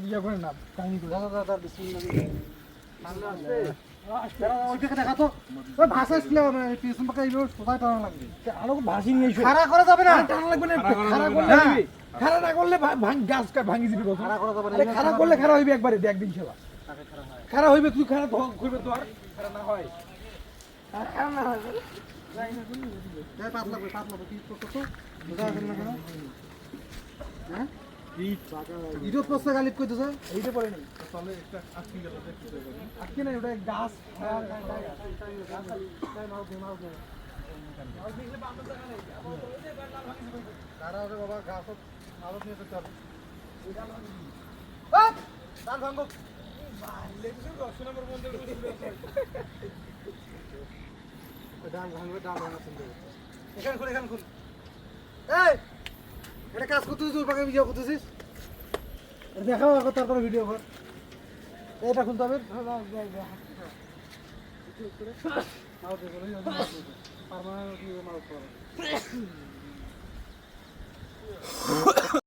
ইয়া করে না কাহিনী করে দাদা বিসমিল্লাহ ওই দিকে দেখা তো ওই ভাষা ছিল পিছন পাকা এইভাবে সোজাই টানা লাগবে আরো ভাসি নিয়ে এসো খাড়া করা যাবে না টানা লাগবে না খাড়া করলে হইবে খাড়া না করলে ভাঙ গাছ ভাঙি দিবি কত খাড়া করা যাবে না আরে খাড়া করলে খাড়া হইবে একবারে একদিন খেলা খাড়া হইবে তুই খাড়া করবে তো আর খাড়া না হয় আর খাড়া না হয় পাতলা কি করছো বুঝা গেল না কেন হ্যাঁ ইডো পোস্তা গালিব কইতেছ এইটা পড়ে নাই তাহলে একটা আটকে গেল আটকে না ওটা গাছ কারা হবে বাবা গাছ আলো নিয়ে যেতে হবে ডাল ভাঙো ডাল ভাঙা শুনতে এখানে খুল এই এটা কাজ করতেছিস তোর পাকে ভিডিও করতেছিস দেখাও এখন তারপরে ভিডিও কর এটা খুলতে হবে পারমানেন্ট